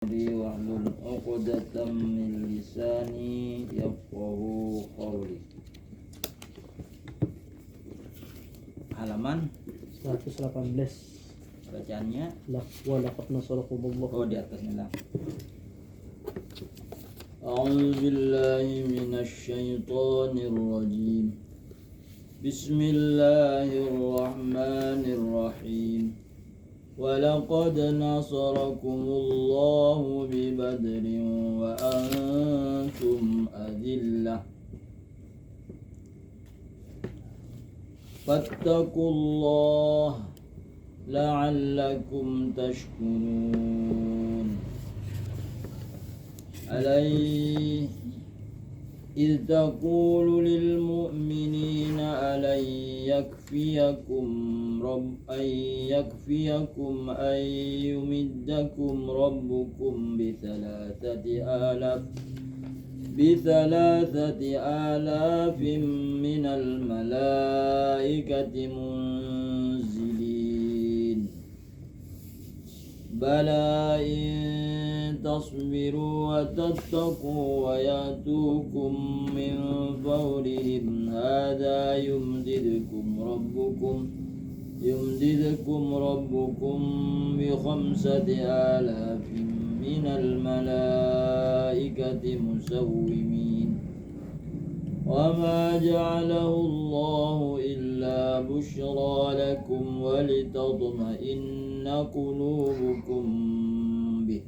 Wahlul 'uqdatam min lisani yafqahu qawli. Halaman 118. bacaannya Wa laqad nasarakumullah. oh di atasnya lah. A'udzu billahi minasy syaithanir rajim. Bismillahirrahmanirrahim. وَلَقَدْ نَصَرَكُمُ اللَّهُ بِبَدْرٍ وَأَنْتُمْ أَذِلَّةٌ فَاتَّقُوا اللَّهَ لَعَلَّكُمْ تَشْكُرُونَ إِذْ تَقُولُ لِلْمُؤْمِنِينَ أَلَنْ يَكْفِيَكُمْ أَنْ يُمِدَّكُمْ رَبُّكُمْ بِثَلَاثَةِ آلَافٍ مِنَ الْمَلَائِكَةِ مُنْزِلِينَ بَلَى إِن تَصْبِرُوا وَتَتَّقُوا وَيَأْتُوكُم مِّن فَوْرِهِمْ هَذَا يُمْدِدْكُمْ رَبُّكُمْ بِخَمْسَةِ آلَافٍ مِّنَ الْمَلَائِكَةِ مُسَوِّمِينَ وَمَا جَعَلَهُ اللَّهُ إِلَّا بُشْرَى لَكُمْ وَلِتَطْمَئِنَّ قُلُوبُكُمْ بِهِ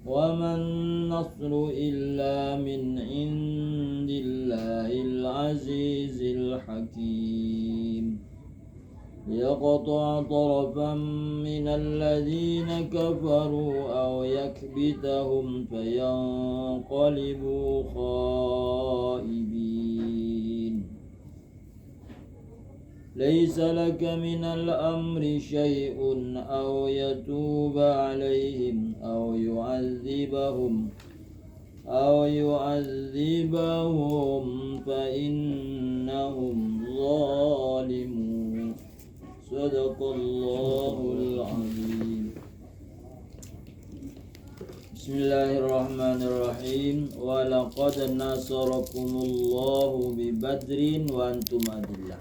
وَمَا النَّصْرُ إِلَّا مِنْ عِندِ اللَّهِ الْعَزِيزِ الْحَكِيمِ لِيَقْطَعَ طَرَفًا مِنَ الَّذِينَ كَفَرُوا أَوْ يَكْبِتَهُمْ فَيَنْقَلِبُوا خَائِبِينَ لَيْسَ لَكَ مِنَ الْأَمْرِ شَيْءٌ أَوْ يَتُوبَ عَلَيْهِمْ أَوْ يُعَذِّبَهُمْ فَإِنَّهُمْ ظَالِمُونَ صدق الله العظيم. Bismillahirrahmanirrahim. Wa laqad nasarakumullahu bi badrin wa antum adillah.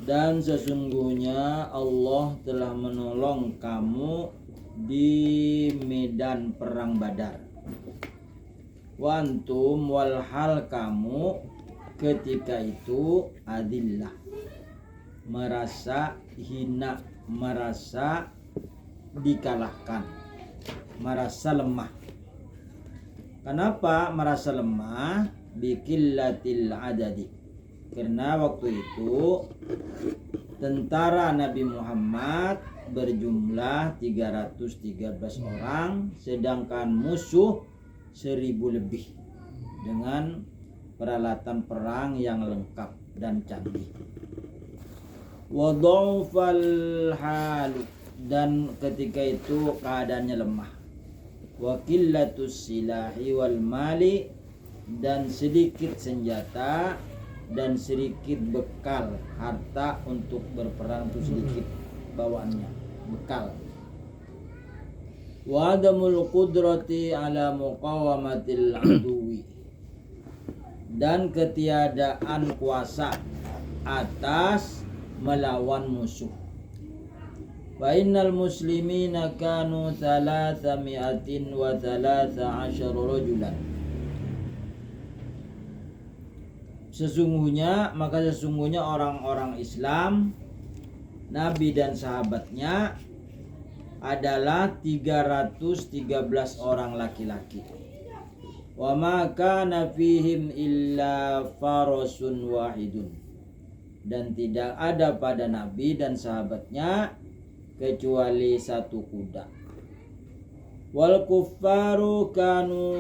Dan sesungguhnya Allah telah menolong kamu di medan perang Badar. Wa antum walhal kamu ketika itu adillah, merasa hina, merasa dikalahkan, merasa lemah. Kenapa merasa lemah? Biqillatil adadi, karena waktu itu tentara Nabi Muhammad berjumlah 313 orang, sedangkan musuh 1000 lebih dengan peralatan perang yang lengkap dan canggih. Wa dha'fal halu, dan ketika itu keadaannya lemah. Wa qillatus silahi wal mali, dan sedikit senjata dan sedikit bekal harta untuk berperang, itu sedikit bawaannya bekal. Wa adamul qudrati ala muqawamatil aduwi, dan ketiadaan kuasa atas melawan musuh. Wa innal muslimina kanu 313 rajulan. Sesungguhnya orang-orang Islam, Nabi dan sahabatnya adalah 313 orang laki-laki. Wa ma kana fihim illa farasun wahidun, dan tidak ada pada Nabi dan sahabatnya kecuali satu kuda. Wal kuffaru kanu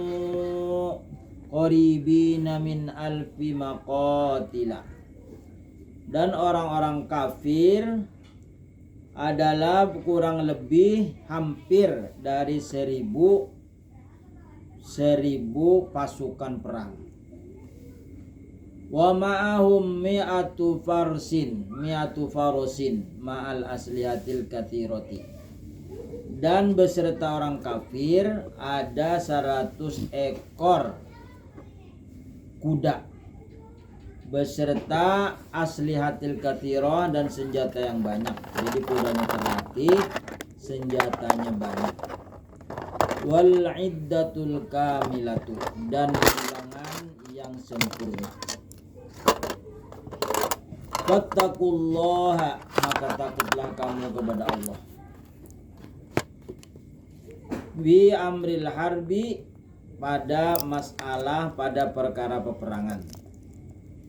qaribina min alfi maqatila, dan orang-orang kafir adalah kurang lebih hampir dari 1000 pasukan perang. Wa ma'ahum mi'atu farosin ma'al aslihatil kathirati, dan beserta orang kafir ada 100 ekor kuda beserta aslihatil kathirah dan senjata yang banyak. Jadi kudanya terlatih, senjatanya banyak. Wal iddatul kamilatu, dan bilangan yang sempurna. Fattaqullaha, maka takutlah kamu kepada Allah. Bi amril harbi, pada masalah, pada perkara peperangan.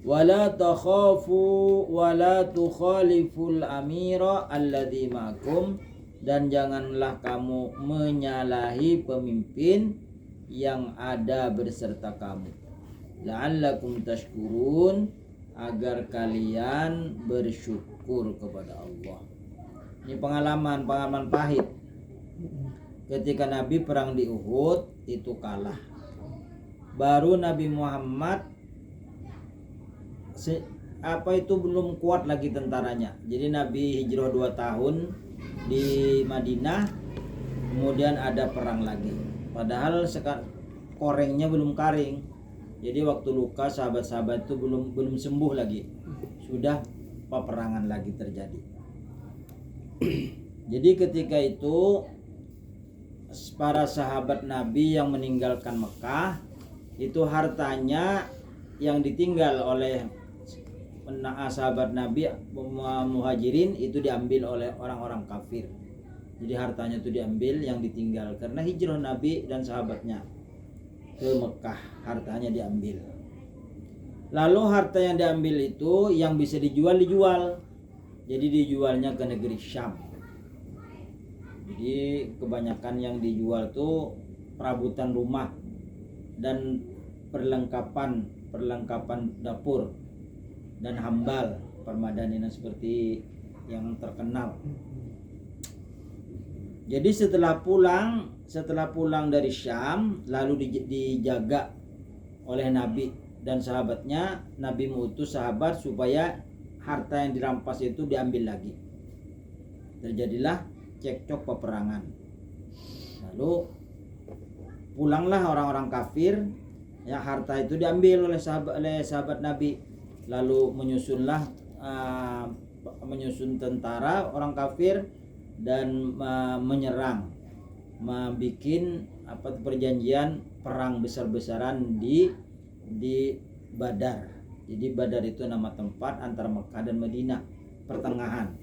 Wala takhafu wala tukhaliful amira alladzi ma'akum, dan janganlah kamu menyalahi pemimpin yang ada berserta kamu. La'allakum tashkurun, agar kalian bersyukur kepada Allah. Ini pengalaman pahit. Ketika Nabi perang di Uhud itu kalah. Baru Nabi Muhammad belum kuat lagi tentaranya. Jadi Nabi hijrah 2 tahun di Madinah, kemudian ada perang lagi. Padahal korengnya belum karing. Jadi waktu luka sahabat-sahabat itu belum sembuh lagi. Sudah peperangan lagi terjadi. Jadi ketika itu para sahabat Nabi yang meninggalkan Mekah, itu hartanya yang ditinggal oleh sahabat Nabi muhajirin itu diambil oleh orang-orang kafir. Jadi hartanya itu diambil, yang ditinggal karena hijrah Nabi dan sahabatnya ke Mekah, hartanya diambil. Lalu harta yang diambil itu yang bisa dijual. Jadi dijualnya ke negeri Syam. Jadi kebanyakan yang dijual tuh perabotan rumah dan perlengkapan dapur dan hambal, permadanian seperti yang terkenal. Jadi setelah pulang dari Syam, lalu dijaga oleh Nabi dan sahabatnya. Nabi mengutus sahabat supaya harta yang dirampas itu diambil lagi. Terjadilah cekcok peperangan. Lalu pulanglah orang-orang kafir, ya, harta itu diambil oleh sahabat Nabi. Lalu menyusun tentara orang kafir dan menyerang, membuat perjanjian perang besar-besaran di Badar. Jadi Badar itu nama tempat antara Mekah dan Madinah, pertengahan.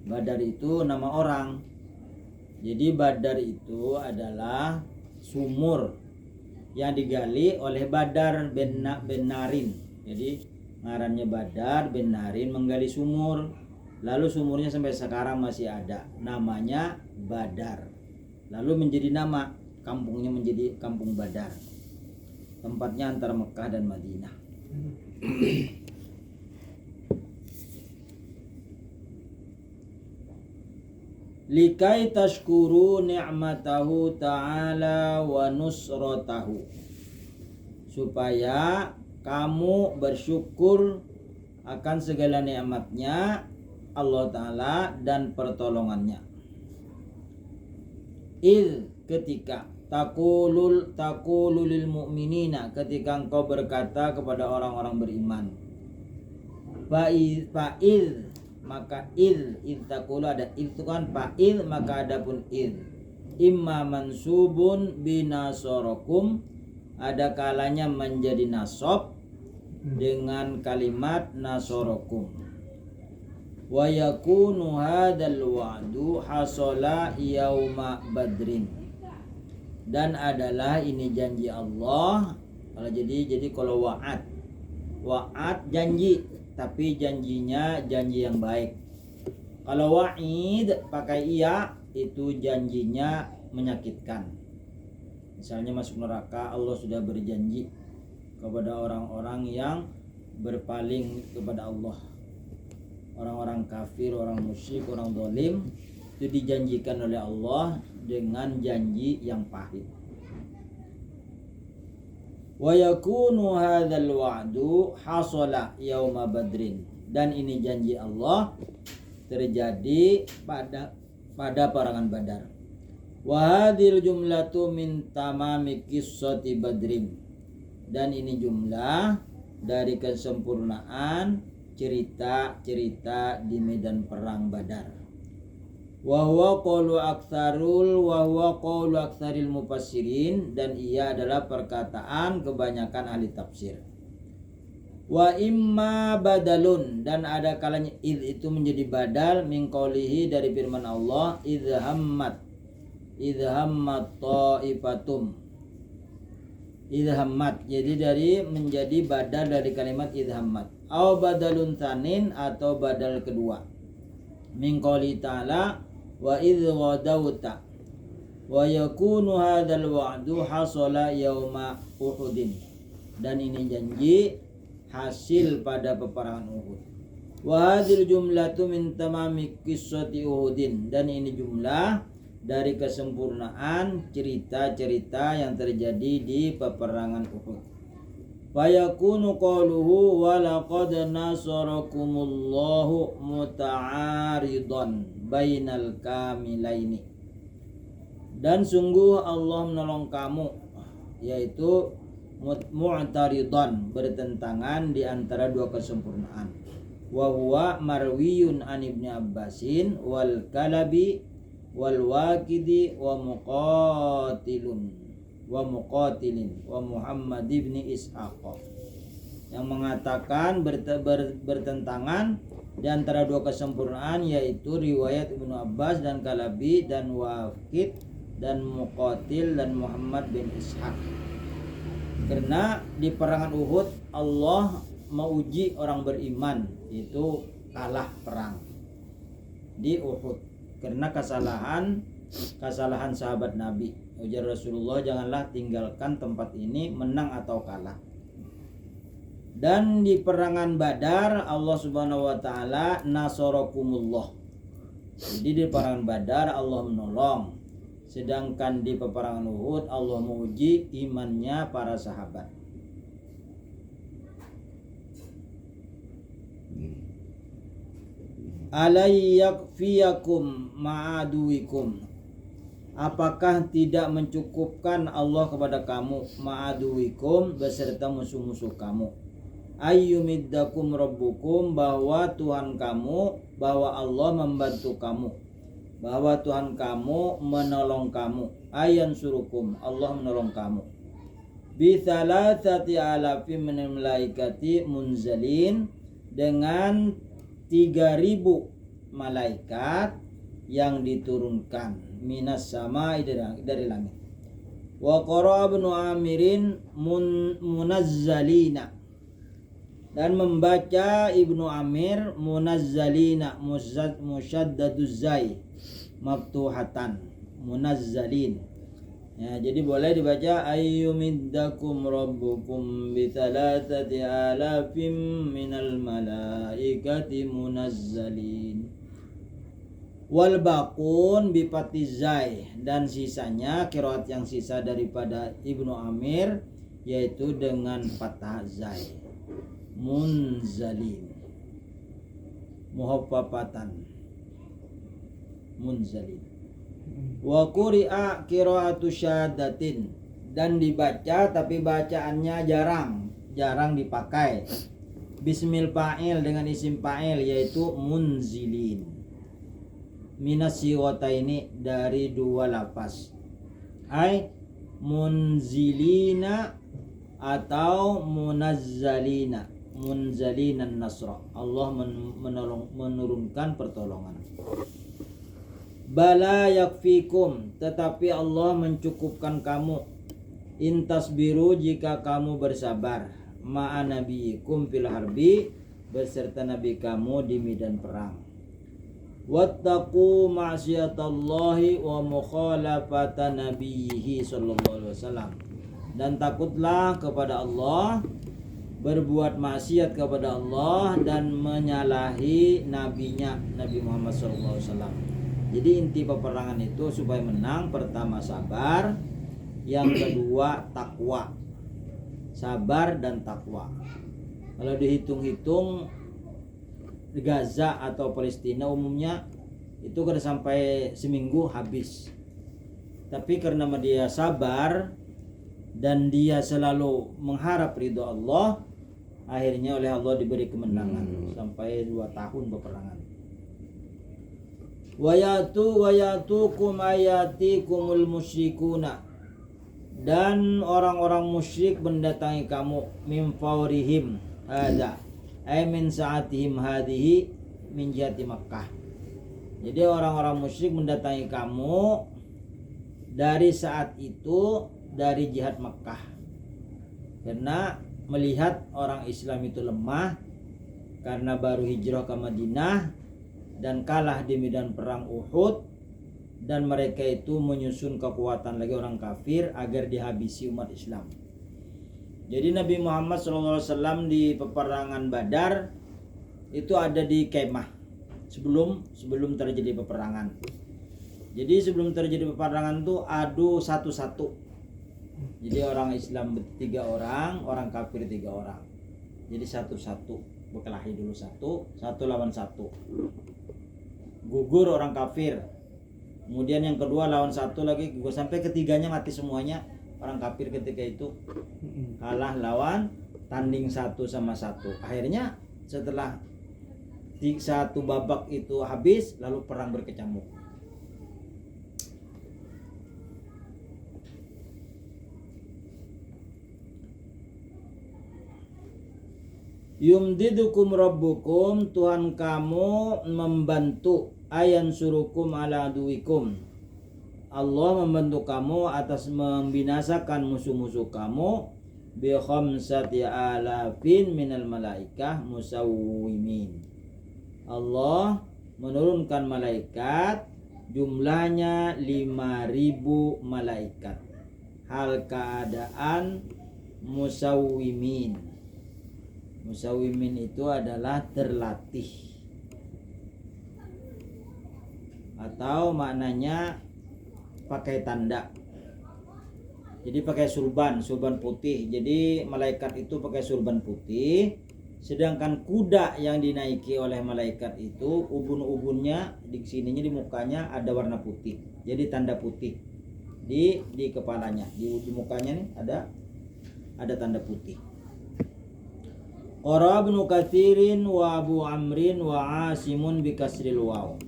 Badar itu nama orang. Jadi Badar itu adalah sumur yang digali oleh Badar bin Narin. Jadi ngarannya Badar bin Narin menggali sumur. Lalu sumurnya sampai sekarang masih ada. Namanya Badar. Lalu menjadi nama kampungnya, menjadi Kampung Badar. Tempatnya antara Mekah dan Madinah. Likai tashkuru ni'matahu ta'ala wa nusratahu, supaya kamu bersyukur akan segala nikmatnya Allah Ta'ala dan pertolongannya. Ketika taqulul lil mu'minina, ketika engkau berkata kepada orang-orang beriman. Maka taqulu, ada itu kan fa'il, maka adapun imma mansubun binasarakum, ada kalanya menjadi nasab dengan kalimat nasarakum. Wa yakunu hadzal wa'du hasala yauma badrin, dan adalah ini janji Allah. Kalau wa'ad janji, tapi janjinya janji yang baik. Kalau wa'id pakai iya, itu janjinya menyakitkan. Misalnya masuk neraka, Allah sudah berjanji kepada orang-orang yang berpaling kepada Allah. Orang-orang kafir, orang musyrik, orang zalim, itu dijanjikan oleh Allah dengan janji yang pahit. Wa yakunu hadzal wa'du hasala yauma badrin, dan ini janji Allah terjadi pada perangan Badar. Wa hadhil jumlatu min tamami qissati Badrin. Dan ini jumlah dari kesempurnaan cerita-cerita di medan perang Badar. Wa huwa qawlu aktsaril mufassirin, dan ia adalah perkataan kebanyakan ahli tafsir. Wa imma badalun, dan ada kalanya id itu menjadi badal min qawlihi dari firman Allah idhammat ta'ifatum. Idhammat, jadi dari menjadi badal dari kalimat idhammat. Au badalun tanin, atau badal kedua. Min qawli ta'ala wa idh ghadawta wa yakunu hadzal wa'du hasala yauma Uhudin. Dan ini janji hasil pada peperangan Uhud. Wa hadhil jumlatu min tamami qissati Uhudin, dan ini jumlah dari kesempurnaan cerita-cerita yang terjadi di peperangan Uhud. Fa yakunu qawluhu wa laqad nasarakumullahu muta'aridan bainal kamilaini. Dan sungguh Allah menolong kamu, yaitu mu'taridan, bertentangan di antara dua kesempurnaan. Wa huwa marwiyun an Ibnu Abbasin wal Kalabi wal Waqidi wa muqatilin wa Muhammad ibn Ishaq, yang mengatakan bertentangan di antara dua kesempurnaan, yaitu riwayat Ibnu Abbas dan Kalabi dan Waqid dan Muqatil dan Muhammad bin Ishaq. Karena di perangan Uhud Allah menguji orang beriman, itu kalah perang di Uhud karena kesalahan sahabat Nabi. Ujar Rasulullah, janganlah tinggalkan tempat ini, menang atau kalah. Dan di perangan Badar Allah Subhanahu wa taala nasarakumullah. Jadi di perangan Badar Allah menolong. Sedangkan di peperangan Uhud Allah menguji imannya para sahabat. Alayyakfiyakum ma'aduwikum. Apakah tidak mencukupkan Allah kepada kamu ma'aduwikum, beserta musuh-musuh kamu. Ayyumiddakum rabbukum, bahwa Tuhan kamu, bahwa Allah membantu kamu, bahwa Tuhan kamu menolong kamu. Ayan surukum, Allah menolong kamu. Bithalatati alafim minal malaikati munzalin, dengan 3.000 malaikat yang diturunkan minas sama dari langit. Wa qara ibnu Amirin munazzalina, dan membaca Ibnu Amir munazzalina, musyaddaduz zai maftuhatan, munazzalin. Ya, jadi boleh dibaca ayyumiddakum rabbukum bithalatati alafim minal malaikati munazzalin. Wal baqun bipatizai, dan sisanya qiraat yang sisa daripada Ibnu Amir yaitu dengan fathah zai, munzalin, muhaffafatan, munzalin. Wa quri'a qiraatu syaddatin, dan dibaca tapi bacaannya jarang dipakai. Bismil fa'il, dengan isim fa'il yaitu munzilin. Minas siwataini, dari dua lafaz. Ai munzilina atau munazzalina, munzalinan nasra, Allah menurunkan pertolongan. Bala yakfikum, tetapi Allah mencukupkan kamu. Intasbiru, jika kamu bersabar. Ma'a nabiyikum fil harbi, beserta nabi kamu di medan perang. Wattaqu ma'siyatallahi wa mukhalafata nabiyhi sallallahu alaihi wasallam, dan takutlah kepada Allah, berbuat maksiat kepada Allah, dan menyalahi nabinya Nabi Muhammad sallallahu alaihi wasallam. Jadi inti peperangan itu supaya menang, pertama sabar, yang kedua takwa. Sabar dan takwa. Kalau dihitung-hitung Gaza atau Palestina umumnya Itu kada sampai seminggu habis. Tapi karena dia sabar dan dia selalu mengharap ridho Allah, akhirnya oleh Allah diberi kemenangan sampai 2 tahun peperangan. Wayatukum ayatikumul musyrikuna, dan orang-orang musyrik mendatangi kamu min faurihim hadza ay min saatihim hadhihi min jihati Makkah. Jadi orang-orang musyrik mendatangi kamu dari saat itu, dari jihad Makkah, karena melihat orang Islam itu lemah karena baru hijrah ke Madinah dan kalah di medan perang Uhud, dan mereka itu menyusun kekuatan lagi orang kafir agar dihabisi umat Islam. Jadi Nabi Muhammad SAW di peperangan Badar itu ada di kemah sebelum terjadi peperangan. Jadi sebelum terjadi peperangan tuh adu satu-satu. Jadi orang Islam 3 orang, orang kafir 3 orang. Jadi satu-satu, berkelahi dulu satu lawan satu. Gugur orang kafir. Kemudian yang kedua lawan satu lagi, gugur sampai ketiganya mati semuanya. Orang kafir ketika itu kalah lawan tanding 1-1. Akhirnya setelah 1 babak itu habis, lalu perang berkecamuk. Yumdidukum rabbukum, Tuhan kamu membantu, ayan surukum ala aduikum, Allah membantu kamu atas membinasakan musuh-musuh kamu, bi khamsati alafin minal malaikah musawwimin. Allah menurunkan malaikat, jumlahnya 5.000 malaikat, hal keadaan musawwimin. Musawwimin itu adalah terlatih, atau maknanya pakai tanda. Jadi pakai surban putih. Jadi malaikat itu pakai surban putih, sedangkan kuda yang dinaiki oleh malaikat itu ubun-ubunnya di sininya, di mukanya ada warna putih. Jadi tanda putih di kepalanya, di mukanya nih ada tanda putih. Qara Ibnu Katsirin wa Abu Amrin wa Asimun bi kasril waw.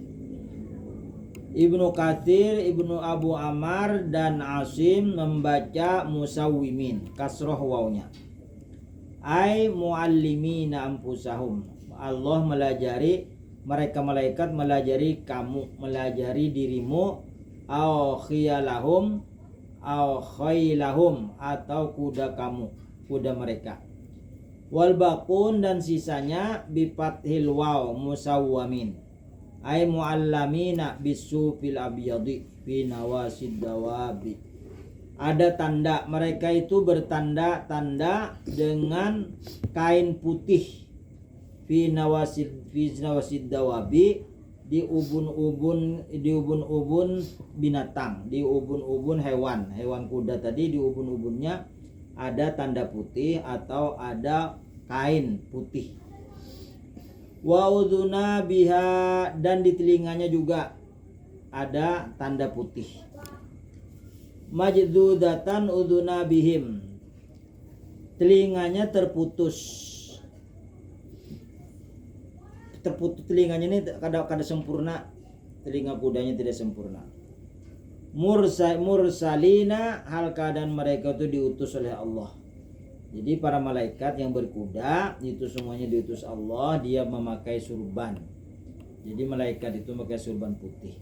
Ibnu Katsir, Ibnu Abu Amar dan Asim membaca musawwimin, kasroh wawnya. Ai muallimina anfusahum. Allah melajari, mereka malaikat melajari kamu, melajari dirimu, au khiyalahum, au khailahum, atau kuda kamu, kuda mereka. Wal baqun, dan sisanya bifathil waw musawwamin ay muallamina bisufil abyadi fi nawasid dawabi. Ada tanda, mereka itu bertanda-tanda dengan kain putih fi nawasid dawabi, di ubun-ubun binatang, di ubun-ubun hewan kuda tadi, di ubun-ubunnya ada tanda putih atau ada kain putih. Wa udhuna biha, dan di telinganya juga ada tanda putih. Majdudatan udhuna bihim, telinganya terputus telinganya ini kada sempurna, telinga kudanya tidak sempurna. Mursalina, hal keadaan mereka itu diutus oleh Allah. Jadi para malaikat yang berkuda itu semuanya diutus Allah, dia memakai surban. Jadi malaikat itu memakai surban putih.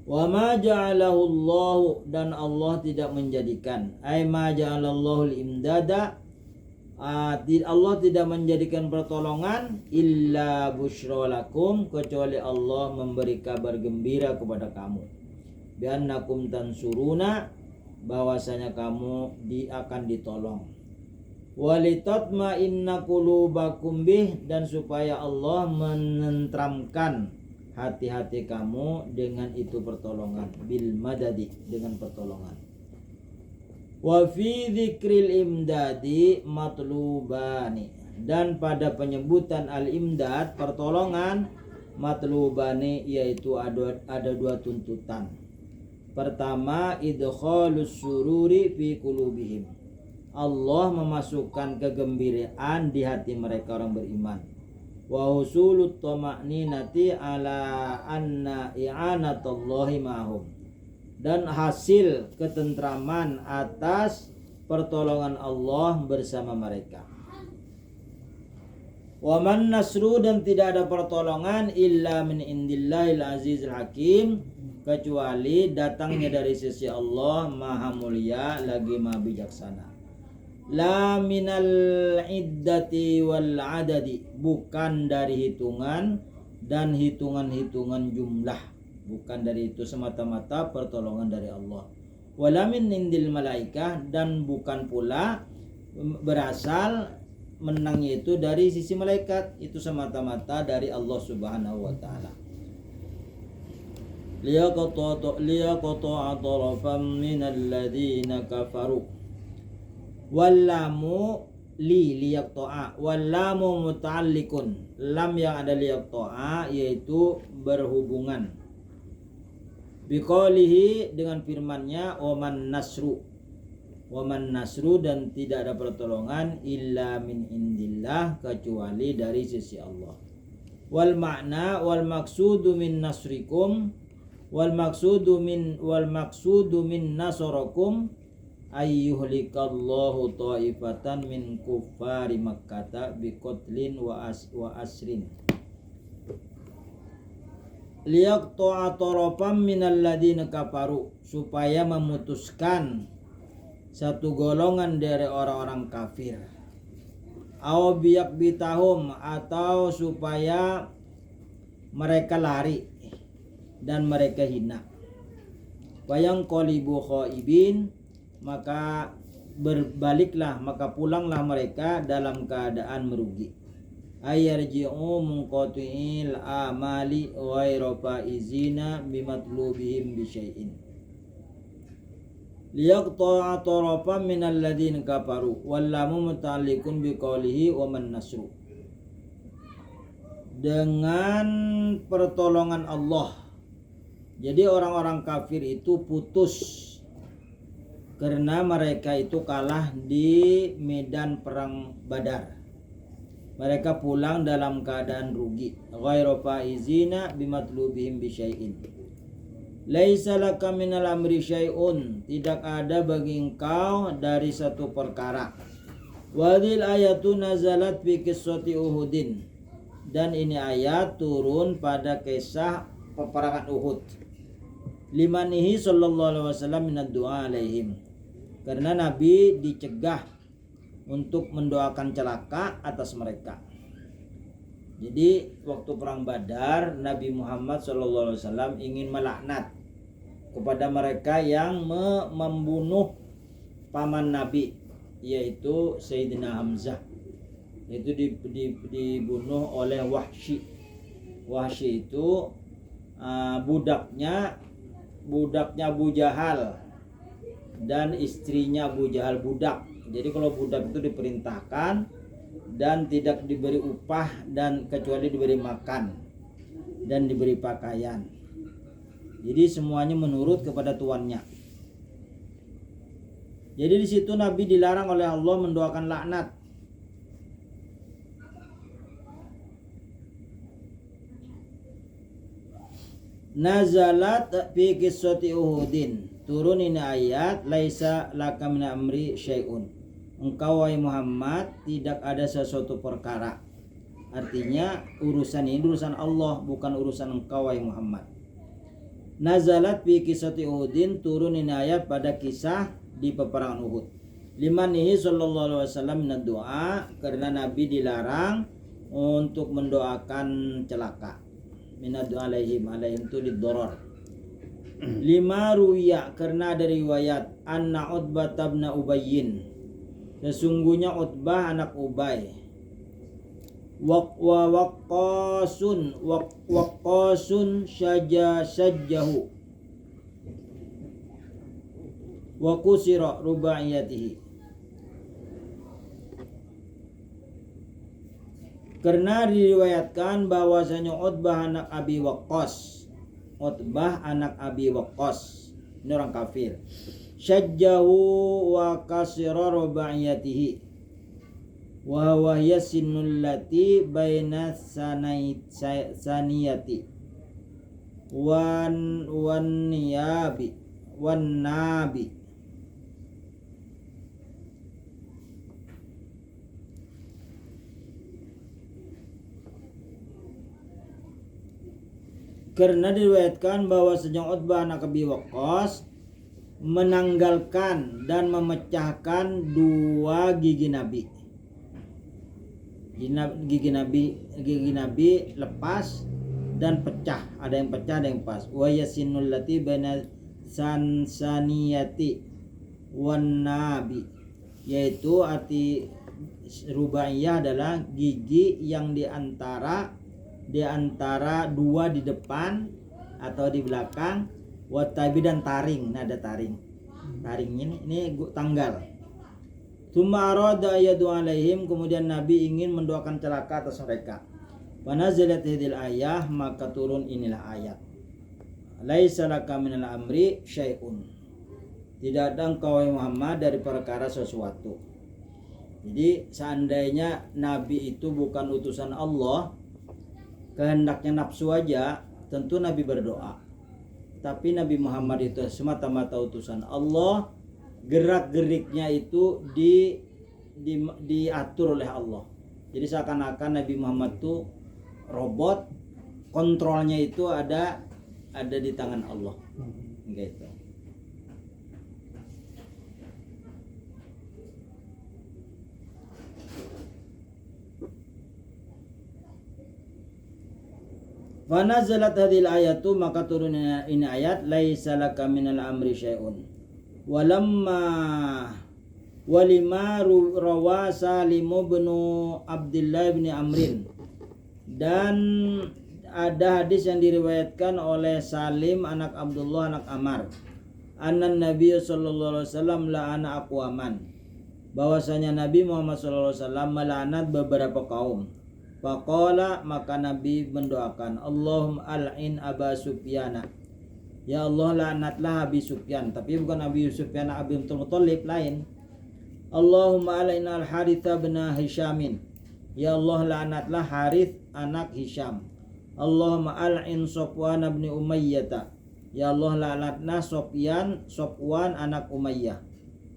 Wa ma ja'alahu Allah, dan Allah tidak menjadikan, ay ma ja'alallahu al-imdada, Allah tidak menjadikan pertolongan, illa busyra lakum, kecuali Allah memberi kabar gembira kepada kamu, bi annakum tansuruna, bahwasanya kamu akan ditolong. Walitatma inna qulubakum bih, dan supaya Allah menentramkan hati-hati kamu dengan itu pertolongan, bil madadi, dengan pertolongan. Wa fi dzikril imdadi matlubani, dan pada penyebutan al-imdad pertolongan matlubani, yaitu ada dua tuntutan. Pertama, idkhalus sururi fi qulubihim. Allah memasukkan kegembiraan di hati mereka orang beriman. Wa husulut tama'ninati ala anna i'anatallahi ma'hum. Dan hasil ketentraman atas pertolongan Allah bersama mereka. Wa man nasru, dan tidak ada pertolongan illa min indillahil azizil hakim, kecuali datangnya dari sisi Allah maha mulia lagi maha bijaksana. La minal iddati wal adadi, bukan dari hitungan dan hitungan-hitungan jumlah, bukan dari itu semata-mata pertolongan dari Allah. Wala min indil malaikah, dan bukan pula berasal menangnya itu dari sisi malaikat, itu semata-mata dari Allah Subhanahu wa taala. Liyaqta'a tarafan minal ladzina kafaru. Wallamu liyaqta'a, wallamu muta'alliqun, lam yang ada liyaqta'a yaitu berhubungan biqaulihi dengan firman-Nya waman nasru, dan tidak ada pertolongan illa min indillah, kecuali dari sisi Allah. Wal makna wal maksudu min nasrikum wal maksudu min nasarakum ayyuhlikallahu ta'ifatan min kuffari makkata biqatlin wa asrin. Liyaqta'a tarafan minal ladzina kafaru, supaya memutuskan satu golongan dari orang-orang kafir. Aw biyaqbitahum, atau supaya mereka lari dan mereka hina. Wayang qalibu khaibin, maka berbaliklah, maka pulanglah mereka dalam keadaan merugi. Ayarji'u munqati'il amali ghairu faizina bimatlubihim bisyai'in. Liyaqta'a tarafan minal ladzina kafaru wallamu muta'alliqun biqaulihi wa man nasru. Dengan pertolongan Allah. Jadi orang-orang kafir itu putus karena mereka itu kalah di medan perang Badar. Mereka pulang dalam keadaan rugi. Ghairu faizina bimatlubihim bisyai'in. Laisa laka minal amri syai'un, tidak ada bagi engkau dari satu perkara. Wadhil ayatu nazalat fi qissati Uhudin, dan ini ayat turun pada kisah peperangan Uhud. Limanihi sallallahu alaihi wasallam minad du'a alaihim, karena Nabi dicegah untuk mendoakan celaka atas mereka. Jadi waktu perang Badar, Nabi Muhammad SAW ingin melaknat kepada mereka yang membunuh paman Nabi, yaitu Sayyidina Hamzah. Itu dibunuh oleh Wahsy. Wahsy itu budaknya Abu Jahal, dan istrinya Abu Jahal budak. Jadi kalau budak itu diperintahkan dan tidak diberi upah, dan kecuali diberi makan dan diberi pakaian. Jadi semuanya menurut kepada tuannya. Jadi di situ Nabi dilarang oleh Allah mendoakan laknat. Nazalat fi qissati Uhudin, turun ini ayat laisa laka min amri syai'un. Engkau wahai Muhammad tidak ada sesuatu perkara. Artinya urusan ini urusan Allah, bukan urusan engkau wahai Muhammad. Nazalat fi qissati Uhudin, turun ini ayat pada kisah di peperangan Uhud. Limanihi sallallahu alaihi wasallam minad du'a, karena Nabi dilarang untuk mendoakan celaka. Minad du'a alaihim itu liddarar. Lima ruwiya, karena ada riwayat anna Utbah bin Ubayyin, sesungguhnya Utbah anak Ubay, waqasun sajjahu wa kusira rubaiyatihi. Karena diriwayatkan bahwasanya Utbah anak Abi Waqqas, ini orang kafir, syajjahu wa kasira rubaiyatihi wa huwa yasinul lati baina saniyati wan nabi. Karena diriwayatkan bahwa sejak Utbah anak Abi Waqqas menanggalkan dan memecahkan dua gigi Nabi. Gigi Nabi lepas dan pecah. Ada yang pecah, ada yang pas. Wa yasinul lati baina saniyati wan nabi, yaitu arti rubaiyah adalah gigi yang di antara dua di depan atau di belakang, watabi dan taring. Nah, ada taringnya ini tanggal. Tsumma arada yadu alaihim, kemudian Nabi ingin mendoakan celaka atas mereka. Wa nazalat hadhil ayah, maka turun inilah ayat. Laisa laka minal amri syai'un. Tidak ada engkau Muhammad dari perkara sesuatu. Jadi seandainya Nabi itu bukan utusan Allah, kehendaknya nafsu aja, tentu Nabi berdoa. Tapi Nabi Muhammad itu semata-mata utusan Allah, gerak-geriknya itu diatur oleh Allah. Jadi seakan-akan Nabi Muhammad itu robot, kontrolnya itu ada di tangan Allah. Gitu. Fa nazalat hadhil ayatu, maka turun ini ayat, laisa laka minal amri syai'un. Walima rawa Salim bin Abdullah bin Amrin, dan ada hadis yang diriwayatkan oleh Salim anak Abdullah anak Amar, annan Nabi sallallahu alaihi wasallam la'ana aqwaman, bahwasanya Nabi Muhammad sallallahu alaihi wasallam melaknat beberapa kaum. Faqala, maka Nabi mendoakan, Allahumma al'in Aba Sufyana, ya Allah laknatlah Abi Sufyan, tapi bukan Abi Sufyan Abi Muttalib, lain. Allahumma al'in al-Haritha bin Hishamin, ya Allah laknatlah Harith anak Hisham. Allahumma al'in Safwan bin Umayyah, ya Allah laknatlah Safwan anak Umayyah.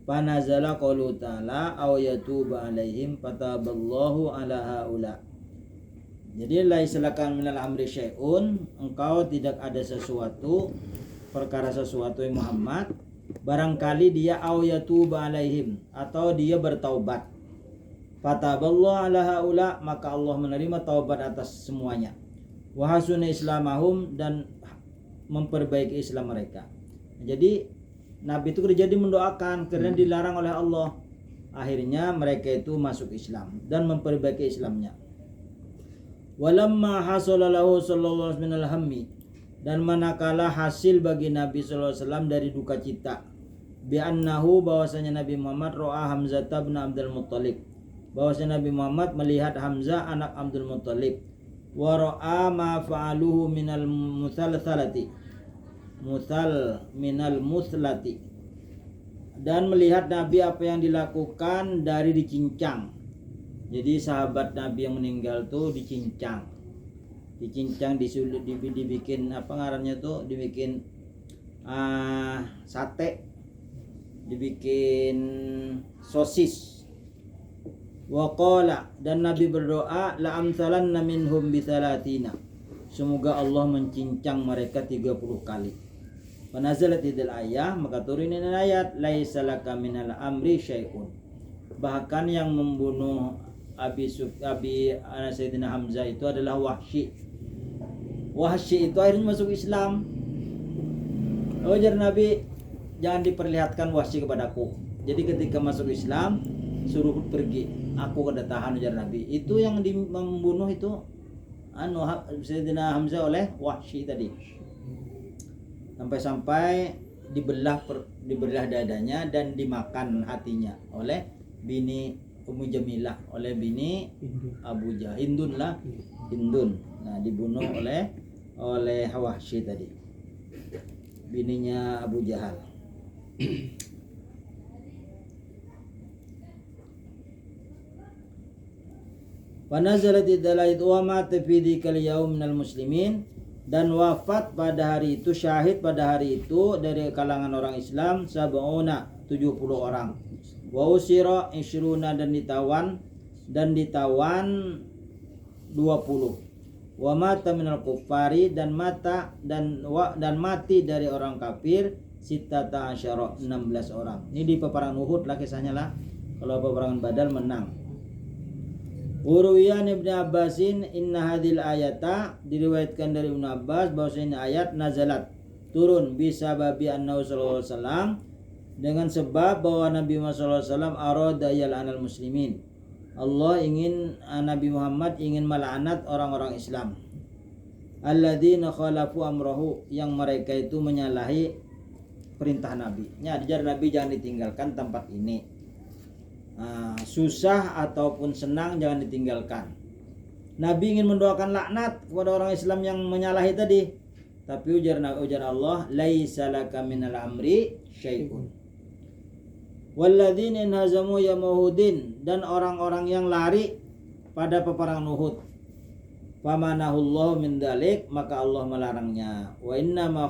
Panazala qaulu ta'ala aw yatuba alaihim fataballahu ala haula. Jadi laisa laka minal amri syai'un, engkau tidak ada perkara sesuatu yang Muhammad, barangkali dia aw yatuba alaihim, atau dia bertaubat. Fataballahu ala haula, maka Allah menerima taubat atas semuanya. Wa hasuna islamahum, dan memperbaiki Islam mereka. Jadi Nabi itu jadi mendoakan karena dilarang oleh Allah. Akhirnya mereka itu masuk Islam dan memperbaiki Islamnya. Walamma hasala lahu sallallahu alaihi minal hammi, dan manakala hasil bagi Nabi sallallahu alaihi wasallam dari duka cita, bi annahu, bahwasanya Nabi Muhammad ro'a Hamzah bin Abdul Muttalib, bahwasanya Nabi Muhammad melihat Hamzah anak Abdul Muttalib, wa ro'a ma fa'aluhu minal muslati, dan melihat Nabi apa yang dilakukan dari dicincang. Jadi sahabat Nabi yang meninggal tuh dicincang, dibikin apa ngarannya tuh, dibikin sate, dibikin sosis. Waqala, dan Nabi berdoa, la amsalanna minhum bisalatina, semoga Allah mencincang mereka 30 kali. Panazalat idil ayah, maka turunin ayat, laisa laka minal amri syai'un. Bahkan yang membunuh Sayyidina Hamzah itu adalah Wahsy. Wahsy itu akhirnya masuk Islam. Ujar Nabi, jangan diperlihatkan Wahsy kepadaku. Jadi ketika masuk Islam, suruh pergi, aku kedatangan, ujar Nabi. Itu yang membunuh itu Sayyidina Hamzah oleh Wahsy tadi. Sampai dibelah dadanya dan dimakan hatinya oleh bini Ummu Jamilah oleh bini Hindu. Abu Jahal, Hindun. Nah, dibunuh oleh Wahsy tadi. Bininya Abu Jahal. Wa nazalat idalait wa mata fi dzikal yaum minal muslimin, dan wafat pada hari itu, syahid pada hari itu dari kalangan orang Islam 70 orang. Wa usira isyruna, dan ditawan 20. Wa mata minal kuffari, dan mati dari orang kafir sittata asyara 16 orang. Ini di peperangan Uhud lah kisahnya lah. Kalau peperangan Badar menang. Urwiyan Ibnu Abbasin inna hadhil ayata, diriwayatkan dari Ibnu Abbas bahwasanya ayat nazalat turun bisa babi annahu sallallahu alaihi wasallam, dengan sebab bahwa Nabi Muhammad sallallahu alaihi wasallam arada yal'anal muslimin. Allah ingin, Nabi Muhammad ingin melaknat orang-orang Islam. Alladzina khalafu amrahu, yang mereka itu menyalahi perintah Nabi. Ajar Nabi jangan ditinggalkan tempat ini. Susah ataupun senang jangan ditinggalkan. Nabi ingin mendoakan laknat kepada orang Islam yang menyalahi tadi, tapi ujar Allah, laisa laka minal amri syai'un. Walladzina inhazamu yamahudin, dan orang-orang yang lari pada peperangan Uhud, famanahullahu min dalik, maka Allah melarangnya. Wa inna ma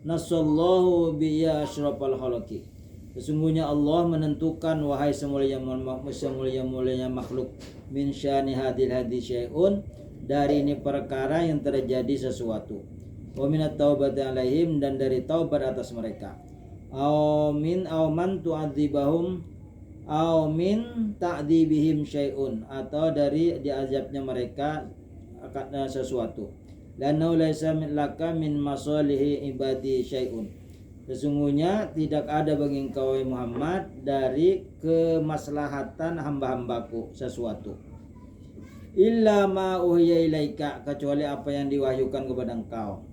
nassallahu bi asyrafal khalaqi, sesungguhnya Allah menentukan, wahai semulia-mulianya makhluk, min syani hadil hadi syai'un, dari ini perkara yang terjadi sesuatu, wa minat taubati alaihim, dan dari taubat atas mereka, aw man tu'adzibahum aw min ta'dzibihim syai'un, atau dari diazabnya mereka sesuatu. Lanau laisa laka min masalihi ibadi syai'un, sesungguhnya tidak ada bagi engkau Muhammad dari kemaslahatan hamba-hambaku sesuatu. Illa ma uhiya ilaika, kecuali apa yang diwahyukan kepada engkau.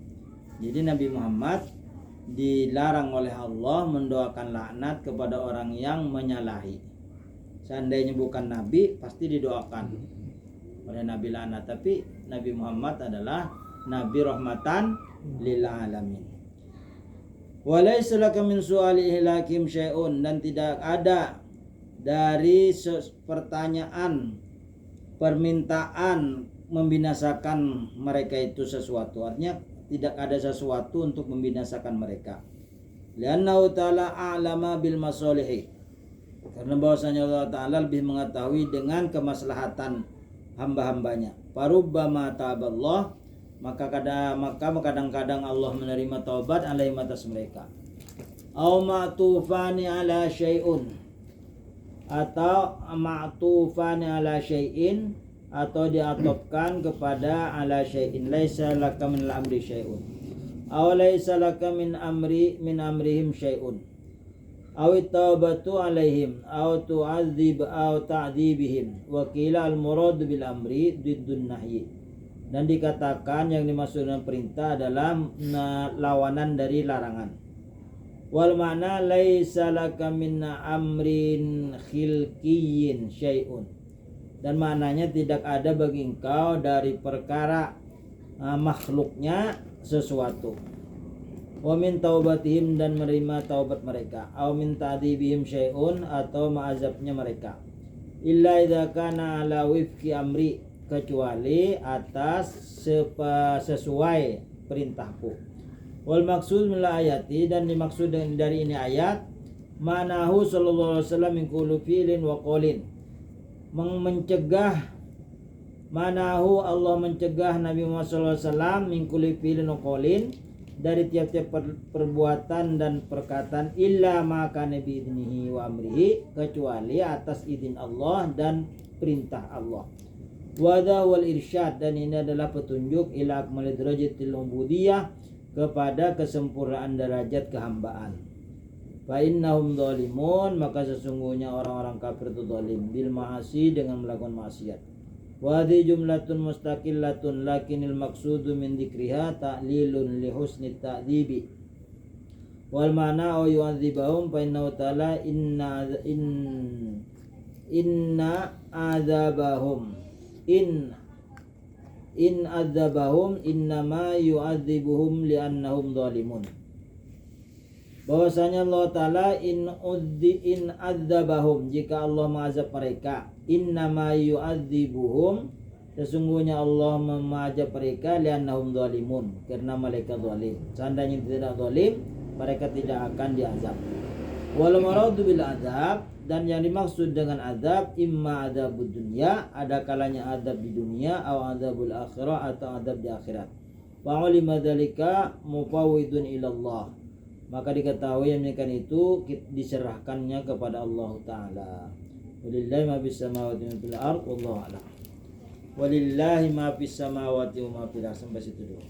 Jadi Nabi Muhammad dilarang oleh Allah mendoakan laknat kepada orang yang menyalahi. Seandainya bukan Nabi pasti didoakan oleh Nabi laknat, tapi Nabi Muhammad adalah Nabi rahmatan lil alamin. Walaysa laka min su'ali ihlakim syai'un, dan tidak ada dari pertanyaan permintaan membinasakan mereka itu sesuatu. Artinya tidak ada sesuatu untuk membinasakan mereka. Liannahu ta'ala a'lama bil masalihi, karena bahwasanya Allah Ta'ala lebih mengetahui dengan kemaslahatan hamba-hambanya. Farubbama taballah, maka kadang-kadang Allah menerima taubat alaihim atas mereka. Au ma'tufani ala syai'un, atau ma'tufani ala syai'in, atau diatofkan kepada ala syai'in. Laisa laka min al-amri syai'un, aw laisa laka min amrihim syai'un, aw taubatu alaihim, aw tu'adzib aw ta'dzibihim. Wa qila al-murad bil amri diddun nahyi, dan dikatakan yang dimaksud dengan perintah adalah lawanan dari larangan. Wal makna laisa laka min amrin khilqiyyin syai'un, dan maknanya tidak ada bagi engkau dari perkara makhluknya sesuatu. Wa min taubatihim, dan menerima taubat mereka. Aw min ta'dzibihim syai'un, atau ma'azabnya mereka. Illa idza kana ala wifqi amri, kecuali atas sesuai perintahku. Wal maksud min ayati, dan dimaksud dari ini ayat, manahu sallallahu alaihi wasallam min kulli fi'lin wa qaulin, mencegah, manahu Allah mencegah Nabi Muhammad sallallahu alaihi wasallam min kulli fi'lin wa qaulin, dari tiap-tiap perbuatan dan perkataan, illa ma kana bi idnihi wa amrihi, kecuali atas izin Allah dan perintah Allah. Wada wal irsyad, dan ini adalah petunjuk ila akmal darajatil ubudiyah, kepada kesempurnaan derajat kehambaan. Fa innahum zalimun, maka sesungguhnya orang-orang kafir itu zalim bil ma'asi, dengan melakukan maksiat. Wa hadhi jumlatun mustaqillatun, lakinil maqsudu min dzikriha ta'lilun li husni ta'dzibi. Wal ma'na au yu'adzibahum fa innahu ta'ala inna adzabahum in adzabahum innama yu'adzibuhum li'annahum zalimun. Bahwasanya Allah Ta'ala in adzabahum, jika Allah mengazab mereka, innama yu'adzibuhum, sesungguhnya Allah mengazab mereka li'annahum zalimun, karena mereka zalim. Seandainya tidak zalim, mereka tidak akan diazab. Wal maradu bil adab, dan yang dimaksud dengan adab imma adabud dunya, ada kalanya adab di dunia, atau adabul akhirah, atau adab di akhirat. Wa ulima dzalika mufawwidun ila Allah, maka diketahui yang demikian itu diserahkannya kepada Allah Ta'ala. Walillahi ma fis samawati wa fil ardh wallahu a'lam. Walillahi ma fis samawati wa ma fil ardh, sampai situ dulu.